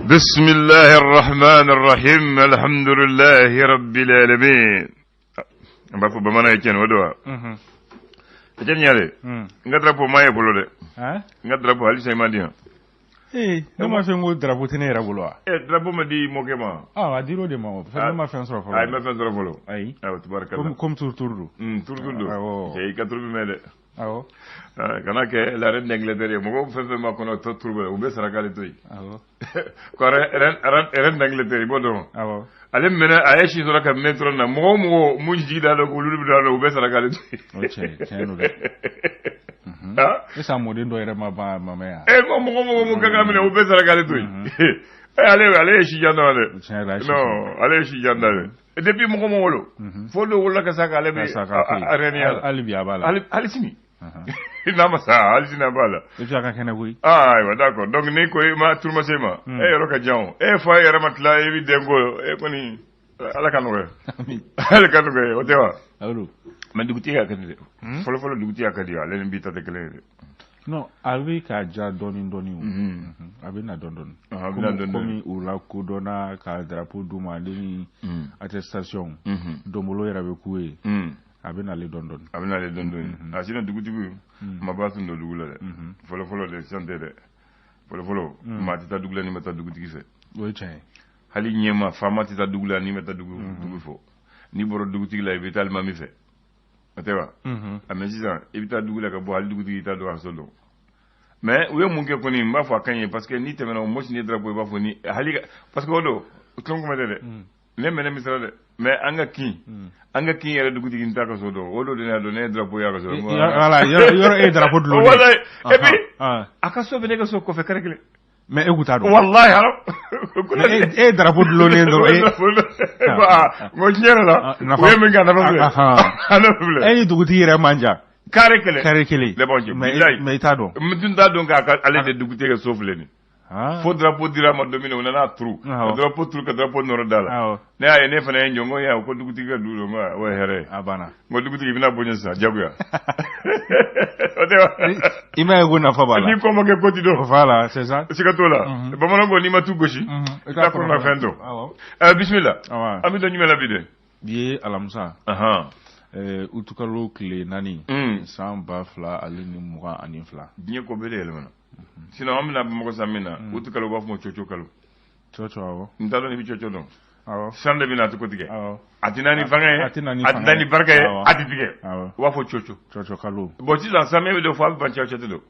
بسم الله الرحمن الرحيم الحمد لله رب العالمين بافو بمانا يكين ودوا تجن يالي ngadrapo maye bolo de ngadrapo ali say mandia ma fe ngo drapo tene ra bolo drapo ma di mokema adiro de ma fe ma fe soro folo ay ma fe soro folo ay tabarakallah comme tourdu tourdu ay katru mede awo kana ke la reine d'Angleterre mo fe ma kono to turbe o be sarakale toy awo ko reine d'Angleterre bodo awo ale mena ayeshi sura ka metro na mo munji dalo ko lulu dalo o be sarakale toy cheno de esa mo de ndo ere ma ba mama ya mo kaga mena o be sarakale toy ale shi janda ale no ale shi janda et depuis mo wolo fo do wala ka saka ale be arenia ali bi abala ali sini nama sa ali sina bala et puis aka kena oui ouais d'accord donc ne ko ma tourma sema roka jaw fa yara matla evi dengo koni ala kanwe ala kanwe o tewa awru man duguti ya kadi folo duguti ya kadi ala ni bita de kele non abi ka ja doni abi na don komi ula kudona ka drapeau du mali attestation domolo yara be kuwe abi na le don asina duguti bu mabasu ndo dugula de folo de santé de folo ma tita dugula ni meta duguti ki fe oui tiens hali nyema fama tita dugula ni meta dugu fo ni boro duguti la vital mami fe atewa amezisa ebita dugula ka bo hali duguti ta do asolo mais uye munke koni mba fo akanye parce que ni temena o mosi ni drapeau ba fo ni hali parce que odo tonko mede ne mene misra de mais anga kin yere duguti kin ta ka so do odo de na do ne drapeau ya ka so voilà yoro e drapeau de l'eau voilà et puis akaso bene ka so ko fe karekle mais écoute do wallahi haro e drapeau de l'eau ne do e mo nyera la uye minga na ba e duguti yere manja karekele le bonje mais ta do mutunda don ka ale de duguti ka sofle ni fo drapeau dira ma domine on na trou drapeau trou ka drapeau noro dala ne ay ne fana njongo ya ko duguti ka dulo ma wa here abana mo duguti bina bonyo sa jaguya ima ego na fa bala ni ko mo ke kotido voilà c'est ça sikatola ba mo ngo ni ma tu goshi ta ko na fendo bismillah ami do nyumela bide bi alamsa utukalo kile nani samba fla alini muga anifla dinye ko bele elemana sinon amina mo ko samina utukalo ba mo chocho kalo awo ndalo ni chocho don awo sande bina to kotige awo atinani barke atitige wa fo chocho kalo bo ti la samé de fois ban chocho do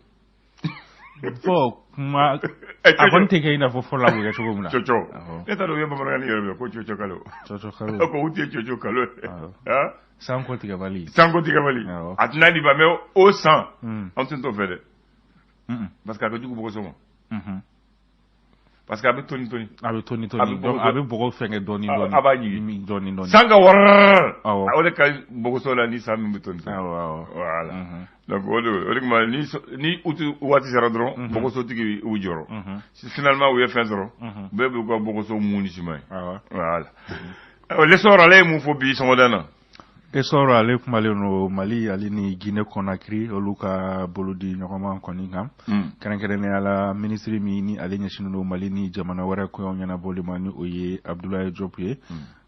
fo ma avon tege ina fo la buga chogo muna chocho eta do yamba marani yoro ko chocho kalo ko uti chocho kalo sanko tiga bali atinani ba me au 100 on tento faire parce que du coup beaucoup souvent parce que avec Tony donc avec beaucoup fenge doni sanga war awole ka beaucoup sola ni sami mutoni voilà donc on ni utu wati seradron beaucoup so tigi ujoro finalement où est fin zéro bebe ko beaucoup so muni simay voilà les sorale mu fobi so modana esoro ale kumale no Mali ali ni Guinée Conakry oluka bolodi nyokoma koningam kerenkere ala ministry mi ni ale nyashinu no Mali ni jamana wara ko nyana bolimani oye Abdoulaye Diop ye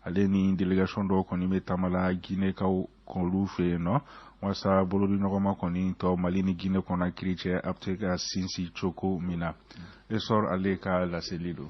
ale ni délégation do koni metamala Guinée ka konlu fe no wasa bolodi nyokoma koni to Mali ni Guinée Conakry che apteka sinsi choko mina esoro ale ka la selido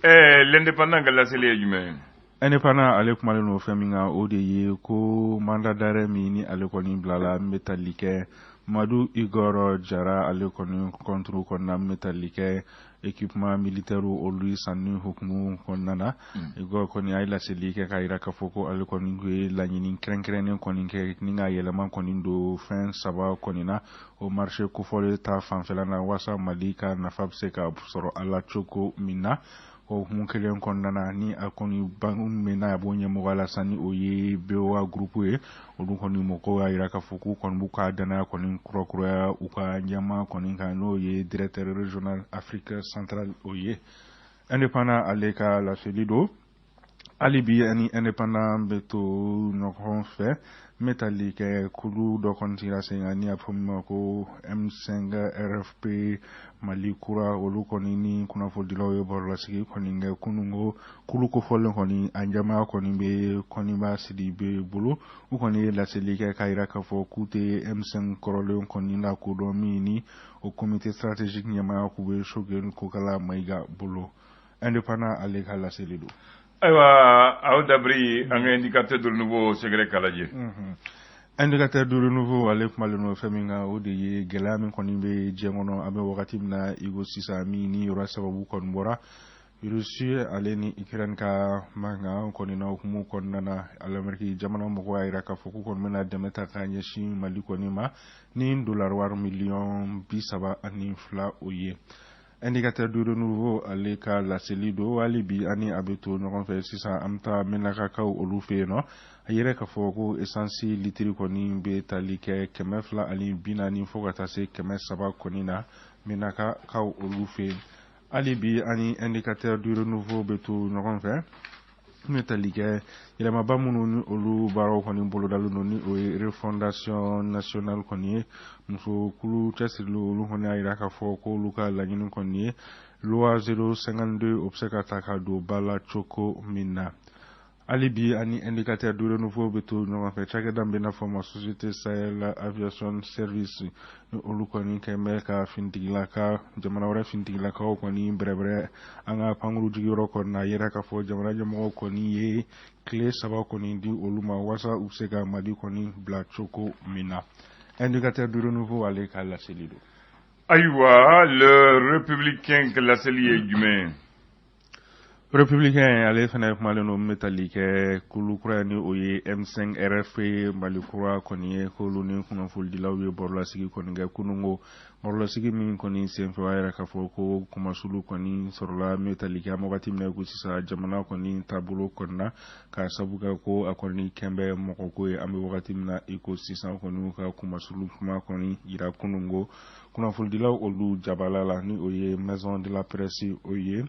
l'indépendant ka la selido jume indépendant ale kumale no feminga ode ye ko mandat d'arrêt mi ni ale koni blala métallique Madu Igor Jara ale koni contre konna métallique équipement militaire o lui sanu hukumu konnana Igor koni ay la selike kayira ka foko ale koni ngwe la nyini krenkren koni ke ninga yeleman koni do fin saba koni na o marché ko fole ta fanfela na wasa malika na fabse ka soro ala choko mina ko munkelen konnana ni akoni bangum mena abonye mogala sani oye bewa groupe e odun koni moko ayira ka fuku kon buka dana koni krokro uka nyama koni kano ye directeur régional Afrique centrale oye indépendant aleka la selido alibi ani indépendant beto ɲɔgɔn fɛ metali kɛ kulu dɔ kɔni sigira sen kan ni a fɔ min ma ko M5 RFP Mali kura olu kɔni ni kunnafonidilaw ye barolasigi kɔni kɛ kunungo kulu kofɔlen kɔni a ɲɛmaa kɔni bɛ kɔniba sidi bɛ bolo u kɔni ye laseli kɛ k'a jira k'a fɔ k'u tɛ M5 kɔrɔlen kɔni lakodɔn min ni o comité stratégique ɲɛmaa k'u bɛ Sogɛl Kokala Mayiga bolo indépendant ale ka laseli don. Ayiwa aw dabiri an ka indicateur de nouveau sɛgɛrɛ k'a lajɛ. Indicateur de nouveau ale kumalen no fɛn min kan o de ye gɛlɛya min kɔni bɛ diɲɛ kɔnɔ an bɛ wagati min na i ko sisan min ni yɔrɔ sababu kɔni bɔra Russie ale ni Ukraine ka mankan kɔni na hukumu kɔnɔna na Ameriki jamana mɔgɔw y'a jira k'a fɔ k'u kɔni bɛna dɛmɛ ta k'a ɲɛsin Mali kɔni ma ni dollar wari miliyɔn 32 o ye. Indicateur de nouveau ale ka laseli do hali bi ani a bɛ to ɲɔgɔn fɛ sisan an bɛ taa Menakakaw olu fɛ yen nɔ a yɛrɛ k'a fɔ ko essence litiri kɔni bɛ tali kɛ 240 fo ka taa se 300 kɔni na Menakakaw olu fɛ yen hali bi ani indicateur de nouveau bɛ to ɲɔgɔn fɛ n bɛ tali kɛ yɛlɛmaba minnu ni olu baaraw kɔni bolodalen don ni o ye refondation nationale kɔni ye muso kulu cɛsirilen olu kɔni y'a jira k'a fɔ ko olu ka laɲini kɔni ye loi 052 o bɛ se ka ta ka don ba la cogo min na hali bi ani indicateur de nouveau bɛ to ɲɔgɔn fɛ cakɛda bɛ n'a fɔ ma société Sahel aviation service ni olu kɔni kɛn bɛ ka finitigilaka jamana wɛrɛ finitigilakaw kɔni bɛrɛbɛrɛ an ka pankuru jigiyɔrɔ kɔni na a yɛrɛ k'a fɔ jamana ɲɛmɔgɔw kɔni ye tile 3 kɔni di olu ma walasa u bɛ se ka Mali kɔni bila cogo min na indicateur de nouveau ale ka laseli don. Ayiwa le républicain ka laseli ye jumɛn? Républicain ale fana kumalen no metali kɛ kulu kura ni o ye M5 RFP Mali kura kɔni ye k'olu ni kunnafonidilaw ye barolasigi kɔni kɛ kunungo barolasigi min kɔni senfɛ a yɛrɛ k'a fɔ ko kumasulu kɔni sɔrɔla metali kɛ wagati min na ko sisan jamana kɔni taabolo kɔni na k'a sabu kɛ ko a kɔni kɛn bɛ mɔgɔko ye an bɛ wagati min na i ko sisan kɔni ka kumasulu kuma kɔni yira kunungo kunnafonidilaw olu jabala la ni o ye maison de la presse o ye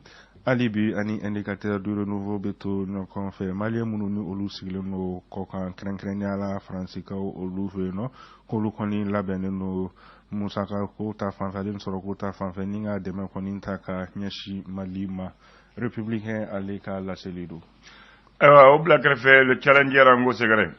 hali bi ani indicateur de nouveau bɛ to ɲɔgɔn fɛ maliyɛn minnu ni olu sigilen no kɔkan kɛrɛnkɛrɛnnenya la faransikaw olu fɛ yen nɔ k'olu kɔni labɛnnen no musaka ko ta fanfɛ ale sɔrɔ ko ta fanfɛ ni ka dɛmɛ kɔni ta ka ɲɛsin Mali ma républicain ale ka laseli don. Ayiwa o bila kɛrɛfɛ le challenger an ko sɛgɛrɛ.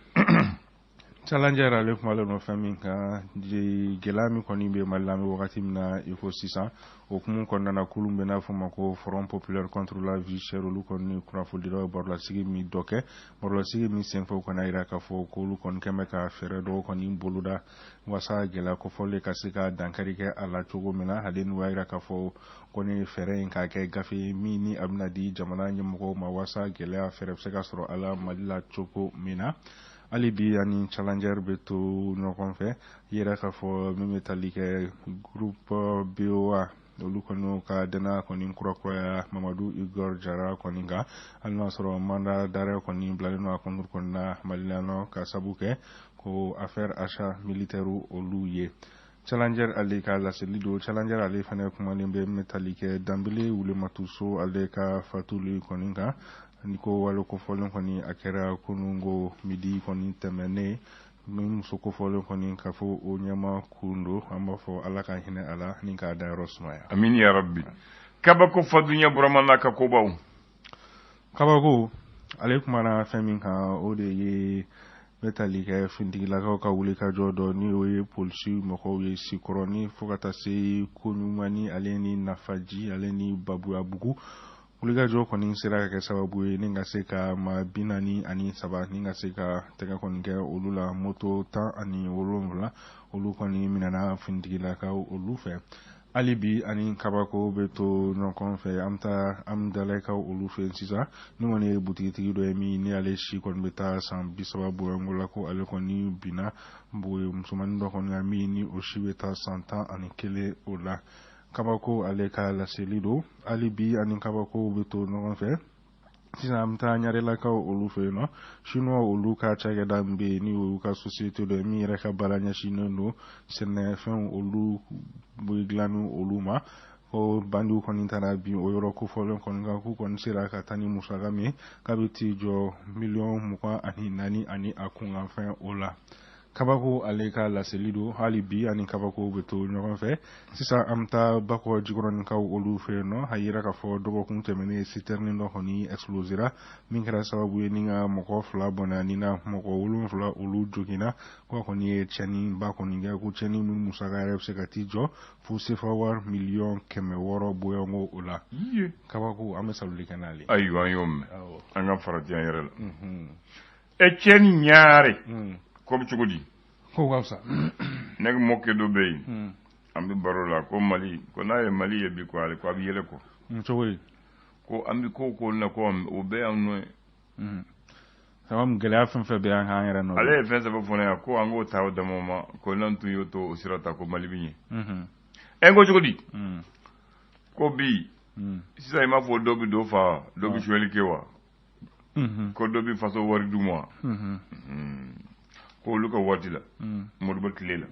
Challenger ale kumalen no fɛn min kan gɛlɛya min kɔni bɛ Mali la an bɛ wagati min na i ko sisan o hukumu kɔnɔna na kulu bɛ n'a fɔ ma ko Front populaire contre la vie chère olu kɔni kunnafonidilaw barolasigi min dɔ kɛ barolasigi min senfɛ u kɔni y'a jira k'a fɔ k'olu kɔni kɛn bɛ ka fɛɛrɛ dɔw kɔni boloda walasa gɛlɛya kofɔlen ka se ka dankari kɛ a la cogo min na ale n'u y'a jira k'a fɔ kɔni fɛɛrɛ in ka kɛ gafe min ni a bɛna di jamana ɲɛmɔgɔw ma walasa gɛlɛya fɛɛrɛ bɛ se ka sɔrɔ a la Mali la cogo min na hali bi ani challenger bɛ to ɲɔgɔn fɛ yɛrɛ k'a fɔ min bɛ tali kɛ groupe BOA olu kɔni ka dɛnɛ kɔni kurakuraya Mamadu Igor Jara kɔni kan hali n'a sɔrɔ mandat d'arrêt kɔni bilalen no a contre kɔni na Malilɛnw ka sabu kɛ ko affaire achat militaire olu ye challenger ale ka laseli do challenger ale fana kumalen bɛ metali kɛ Danbele Wulematuso ale ka fatuli kɔni kan ni ko wale kofɔlen kɔni a kɛra kunungo midi kɔni tɛmɛnen min muso kofɔlen kɔni ka fɔ o ɲɛma kundo an b'a fɔ ala ka hinɛ a la ni k'a da yɔrɔ sumaya amin ya rabbi kabako fadunya burama ka kobaw kabako ale kumana fɛn min kan o de ye metali kɛ fintigilakaw ka wuli ka jɔ dɔ ni o ye polisi mɔgɔw ye sikɔrɔ ni fo ka taa se ko ɲuman ni ale ni nafaji ale ni babuyabugu wulikajɔ kɔni sera ka kɛ sababu ye ni ka se ka maa 43 ni ka se ka tɛgɛ kɔni kɛ olu la moto 17 olu kɔni minɛna finitigilakaw olu fɛ hali bi ani kabako bɛ to ɲɔgɔn fɛ an dalalakaw olu fɛ sisan ni kɔni ye butigitigi dɔ ye min ni ale si kɔni bɛ taa san 30 bɔyɔngo la ko ale kɔni binna musomanin dɔ kɔni min ni o si bɛ taa san 11 o la kabako ale ka laseli do hali bi ani kabako bɛ to ɲɔgɔn fɛ sisan an bɛ taa ɲarelakaw olu fɛ yen nɔ chinois olu ka cakɛda min bɛ yen ni olu ka société dɔ ye min yɛrɛ ka baara ɲɛsinnen do sɛnɛfɛnw olu bɛ dilanni olu ma o bandu kɔni taara bi o yɔrɔ kofɔlen kɔni kan k'u kɔni sera ka taa ni musaka min k'a bɛ t'i jɔ 24 ani a kunkanfɛn o la kabako ale ka laseli don hali bi ani kabako bɛ to ɲɔgɔn fɛ sisan an bɛ taa bakɔ jikɔrɔnikaw olu fɛ yen nɔ a yira k'a fɔ dɔgɔkun tɛmɛnen citerne dɔ kɔni explosera min kɛra sababu ye ni ka mɔgɔ 2 bɔnna ni na mɔgɔ 7 olu joginna ko kɔni ye cɛnniba kɔni kɛ ko cɛnni min musaka yɛrɛ bɛ se ka t'i jɔ fo sefa wari 600,000 bɔyɔngo o la kabako an bɛ saluli kɛ n'ale ayiwa an y'o mɛn an ka farati an yɛrɛ la cɛnni ɲaare ko bɛ cogo di ko ka fisa ne ka mɔkɛ dɔ bɛ yen an bɛ baro la ko mali ko n'a ye mali ye bi ko ale ko a bɛ yɛlɛ kɔ cogo di ko an bɛ ko na ko o bɛɛ y'an nɔ ye sababu gɛlɛya fɛn fɛn bɛ an k'an yɛrɛ nɔ ale ye fɛn sɛbɛn fɔ ne yan ko an k'o ta o dama ma ko n'an tun y'o to o sira ta ko mali bɛ ɲɛ ko cogo di ko bi sisan i m'a fɔ dɔ bɛ dɔ fa dɔ bɛ suɲɛli kɛ wa ko dɔ bɛ faso wari d'u ma ko olu ka waati la Modibo tile la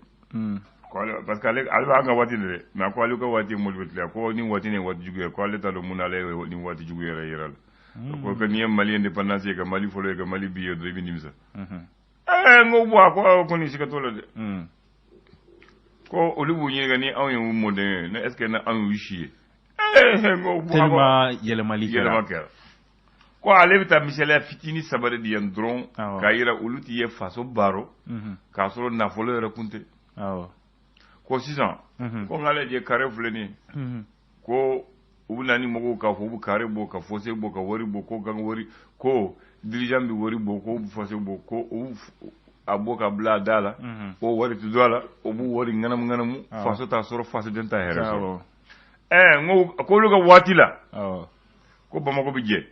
parce que ale b'an ka waati de dɛ mais ko ale ka waati Modibo tile ko ni waati ni waati jugu ye ko ale t'a dɔn mun na ale ye ni waati jugu yɛrɛ yɛrɛ la ko que ni ye Mali indépendance ye ka Mali fɔlɔ ye ka Mali bi ye dɔrɔn i bɛ nimisa n ko bon ko kɔni siga t'o la dɛ ko olu b'u ɲininka ni anw ye u mɔden ye ne est ce que na anw y'u si ye n ko bon tellement yɛlɛmali kɛra ko ale bɛ taa misaliya fitinin 3 de di yan dɔrɔn k'a yira olu t'i ye faso baro k'a sɔrɔ nafolo yɛrɛ kun tɛ ko sisan ko n'ale je kare filɛ nin ye ko u bɛ na ni mɔgɔw k'a fɔ u bɛ kare bɔ ka fosse bɔ ka wari bɔ ko gang wari ko dirigeant bɛ wari bɔ ko fosse bɔ ko a bɔ ka bila a da la o wari tɛ don a la o b'u wari ŋanamu faso t'a sɔrɔ fasoden t'a hɛrɛ sɔrɔ n ko olu ka waati la ko Bamakɔ bɛ jɛ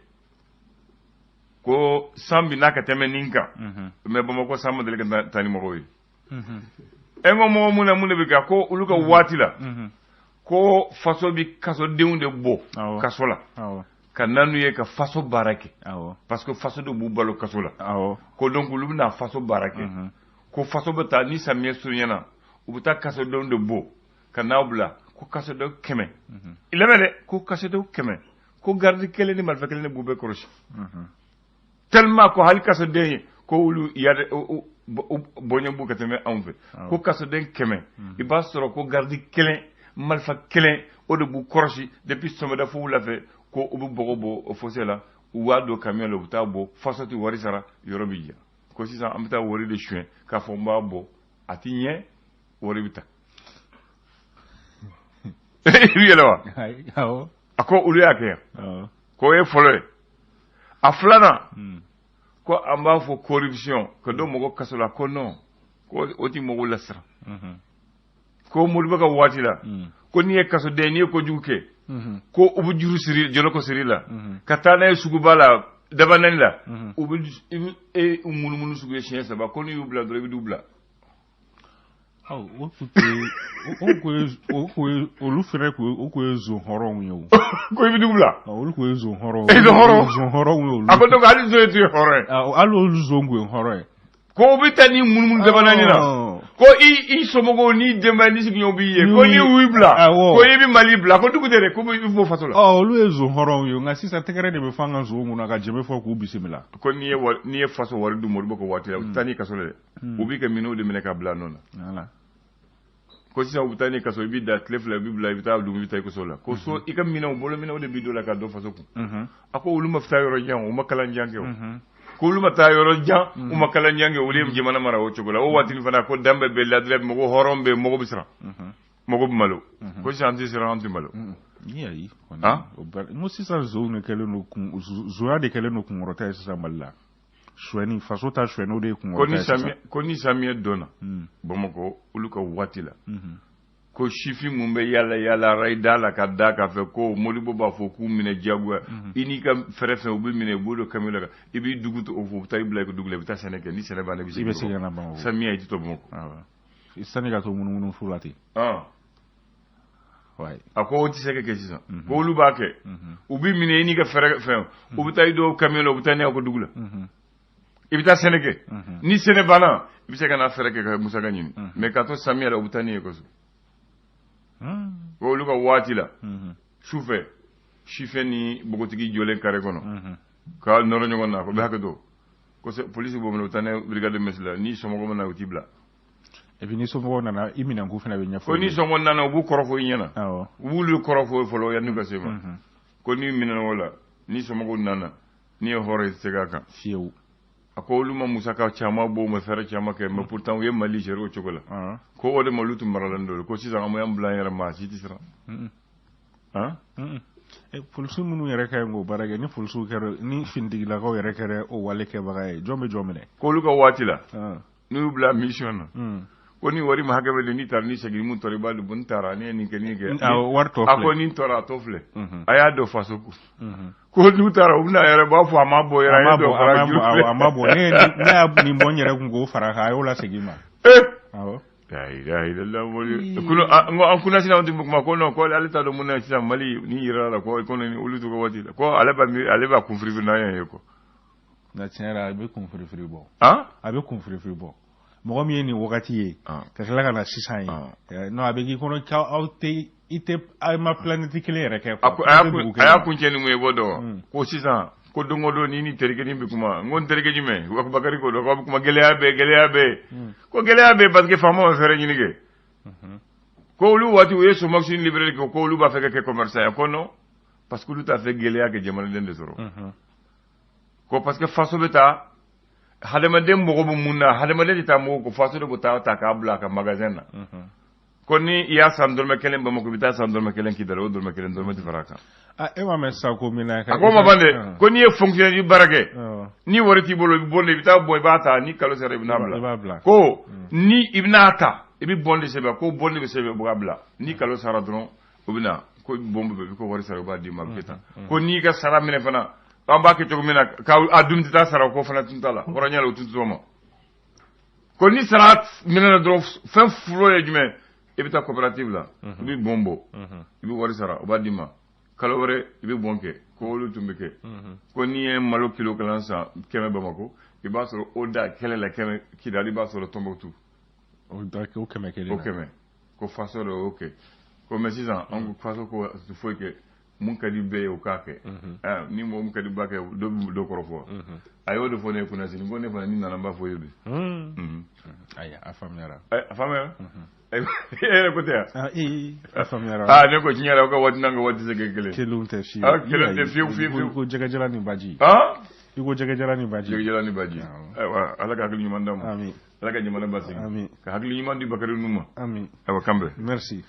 ko san bi n'a ka tɛmɛ nin kan mais Bamakɔ san ma deli ka taa ni mɔgɔw ye n ko mɔgɔ mun de bɛ kɛ ko olu ka waati la ko faso bɛ kasodenw de bɔ kaso la ka na n'u ye ka faso baara kɛ parce que faso de b'u balo kaso la ko donc olu bɛna faso baara kɛ ko faso bɛ taa ni samiyɛ surunyana u bɛ taa kasodenw de bɔ ka n'aw bila ko kasodenw 100 i lamɛn dɛ ko kasodenw 100 ko garde 1 ni marifa 1 de b'u bɛɛ kɔlɔsi tellement ko hali kasoden ye ko olu yade bonya bu ka tɛmɛ anw fɛ ko kasoden 100 i b'a sɔrɔ ko garde 1 marifa 1 o de b'u kɔrɔsi depuis sɔgɔmada fo wula fɛ ko u bɛ bɔgɔ bɔ o fossé la u b'a don camion la u bɛ taa bɔ faso tɛ wari sara yɔrɔ bɛ jɛ ko sisan an bɛ taa wari de suɲɛ k'a fɔ n b'a bɔ a ti ɲɛ wari bɛ ta i bɛ yɛlɛ wa a ko olu y'a kɛ yan ko o ye fɔlɔ ye a filanan ko an b'a fɔ corruption ka dɔ mɔgɔ kaso la ko non ko o ti mɔgɔw lasira ko Modibo ka waati la ko n'i ye kasoden n'i ye kojugu kɛ ko u bɛ juru siri jɔlɔkɔ siri la ka taa n'a ye suguba la dabanani la u bɛ munumunu sugu ye siɲɛ 3 ko n'i y'u bila dɔrɔn i bɛ t'u bila olu fɛnɛ ko ye zon hɔrɔnw ye o ko i bɛ t'u bila olu ko ye zon hɔrɔnw zon hɔrɔnw ye olu a ko donc hali zon ye tun ye hɔrɔn ye hali olu zon kun ye hɔrɔn ye ko u bɛ taa ni munumunu dabanani na ko i somɔgɔw ni denbaya ni sigiɲɔgɔnw b'i ye ko n'i y'u bila ko i bɛ Mali bila ko dugu tɛ dɛ ko i b'o faso la olu ye zon hɔrɔnw ye nka sisan tɛgɛrɛ de bɛ fɔ an ka zon kunna ka jɛmɛ fɔ k'u bisimila ko n'i ye faso wari du Modibo ka waati la u tɛ taa n'i kaso la dɛ u b'i ka minɛnw de minɛ ka bila nɔ na ko sisan u bɛ taa n'i kaso i b'i da tile 2 i b'i bila i bɛ taa dun i bɛ taa i kaso la ko so i ka minɛnw bolo minɛnw de b'i don la ka dɔ faso kun a ko olu ma taa yɔrɔ jan u ma kalan jan kɛ o ko olu ma taa yɔrɔ jan u ma kalan jan kɛ olu ye jamana mara o cogo la o waati fana ko danbɛ bɛ ladira mɔgɔ hɔrɔn bɛ mɔgɔ bɛ siran mɔgɔ bɛ malo ko sisan an tɛ siran an tɛ malo n ko sisan zonya de kɛlen don kunkɔrɔta ye sisan Mali la suɛni faso ta suɛni o de ye kunkɔrɔta ye sisan ko ni samiyɛ dɔnna Bamakɔ olu ka waati la ko sifin mun bɛ yala rayida la ka da k'a fɛ ko Modibo b'a fɔ k'u minɛ diyagoya i n'i ka fɛrɛ fɛn u bɛ minɛ u b'o don camion la i b'i dugu to o fɔ u bɛ taa i bila i ka dugu la i bɛ taa sɛnɛ kɛ ni sɛnɛ banna i bɛ segin ka na Bamakɔ samiyɛ i tɛ to Bamakɔ sani ka to munumunu fu la ten a ko o tɛ se ka kɛ sisan ko olu b'a kɛ u b'i minɛ i n'i ka fɛrɛ fɛn u bɛ taa i don camion la u bɛ taa n'a ye ka dugu la i bɛ taa sɛnɛ kɛ ni sɛnɛ banna i bɛ se ka na fɛrɛ kɛ ka musaka ɲini mais k'a to samiyɛ la u bɛ taa n'i ye ka so ko olu ka waati la sufɛ sifɛ ni bogotigi jɔlen kare kɔnɔ ka nɔrɔ ɲɔgɔn na ko bɛ hakɛ to ko polisi b'o minɛ u taa ne brigade messi la ni somɔgɔ mana u t'i bila et puis ni somɔgɔw nana i minɛ ko fana bɛ ɲɛfɔ ko ni somɔgɔ nana u b'u kɔrɔfɔ i ɲɛna u b'ulu kɔrɔfɔ fɔlɔ yanni ka se ma ko ni minɛna o la ni somɔgɔw nana ni ye hɔrɔn i tɛ se k'a kan fiyewu a ko olu ma musaka caman b'o ma fɛɛrɛ caman kɛ mais pourtant u ye mali gérer o cogo la ko o de ma olu tun maralen do ko sisan an m'an bila an yɛrɛ ma si tɛ siran polisiw minnu yɛrɛ ka ɲi k'o baara kɛ ni polisiw kɛra ni finitigilakaw yɛrɛ kɛra o wale kɛbaga ye jɔn bɛ jɔn minɛ ko olu ka waati la n'u y'u bila mission na ko ni wari ma hakɛ bɛ de ni taara ni segin mun tɔra i b'a dɔn ni taara ni ye nin kɛ nin kɛ wari tɔ filɛ a ko ni tɔra a tɔ filɛ a y'a dɔn faso ko n'u taara u bɛna yɛrɛ b'a fɔ a ma bɔ yɛrɛ a ye dɔ fara juru filɛ a ma bɔ ne y'a nin bɔ n yɛrɛ kun k'o fara kan a y'o lasegin ma an kunnasina anw tɛ kuma ko non ko ale t'a dɔn mun na sisan mali ni yɛrɛ la ko ni olu t'u ka waati la ko ale b'a kun firifiri n'an ye ko nka tiɲɛ yɛrɛ a bɛ kun firifiri bɔ a bɛ kun firifiri bɔ mɔgɔ min ye nin wagati ye ka tila ka na sisan ye non a bɛ k'i kɔnɔ k'aw tɛ i tɛ aw ma planète kelen yɛrɛ kɛ a y'a kun cɛ ni mun ye bɔ dɔn ko sisan ko don o don ni terikɛ ni bɛ kuma n ko n terikɛ jumɛn u ka bakari ko dɔn k'aw bɛ kuma gɛlɛya bɛ ko gɛlɛya bɛ parce que faamaw bɛ fɛɛrɛ ɲini kɛ ko olu waati u ye somasi ni libéré ko olu b'a fɛ ka kɛ commerçant ye ko non parce que olu t'a fɛ gɛlɛya kɛ jamanaden de sɔrɔ ko parce que faso bɛ taa hadamaden mɔgɔ bɛ mun na hadamaden de taa mɔgɔ ko faso de bɛ taa ta k'a bila a ka magasin na ko ni i y'a san dɔrɔmɛ kelen Bamako i bɛ taa san dɔrɔmɛ kelen Kidali o dɔrɔmɛ kelen dɔrɔmɛ tɛ fara a kan e m'a mɛn sisan ko min na a ko ma ban dɛ ko n'i ye fonctionnaire i baara kɛ ni wari t'i bolo i bɛ bɔ i bɛ taa bɔ i b'a ta ni kalo sera i bɛn'a bila ko ni i bɛn'a ta i bɛ bɔn de sɛbɛn ko bɔn de bɛ sɛbɛn u b'a bila ni kalo sara dɔrɔn u bɛ na ko bɔn bɛ ko wari sara u b'a d'i ma a bɛ kɛ tan ko n'i ka sara minɛ fana an b'a kɛ cogo min na k'a dun tɛ taa sara ko fana tun t'a la hɔrɔnya la o tun t'o ma ko ni sara minɛ na dɔrɔn fɛn fɔlɔ ye jumɛn i bɛ taa coopérative la i bɛ bɔn bɔ i bɛ wari sara u b'a d'i ma kalo wɛrɛ i bɛ bɔn kɛ ko olu tun bɛ kɛ ko n'i ye malo kilo kelen san 100 Bamako i b'a sɔrɔ o da kɛlɛ la 100 Kidali i b'a sɔrɔ Tombouctou o 100 kelen o 100 ko faso de y'o kɛ ko mais sisan an ko faso ko foyi kɛ mun ka di bɛɛ ye o k'a kɛ ni mɔgɔ mun ka di ba kɛ dɔ bɛ dɔ kɔrɔfɔ a y'o de fɔ ne ye kunna sini ko ne fana ni nana n b'a fɔ ye bi ayi a faamuyara a faamuyara e yɛrɛ ko tɛ yan a faamuyara ne ko tiɲɛ yɛrɛ o ka waati n'an ka waati tɛ kɛ kelen kelenw tɛ fiyewu ko jɛgɛjala ni baji i ko jɛgɛjala ni baji ayiwa ala ka hakili ɲuman d'an ma ala ka jamana basigi ka hakili ɲuman di Bakari Nuhu ma ayiwa Kanbɛ merci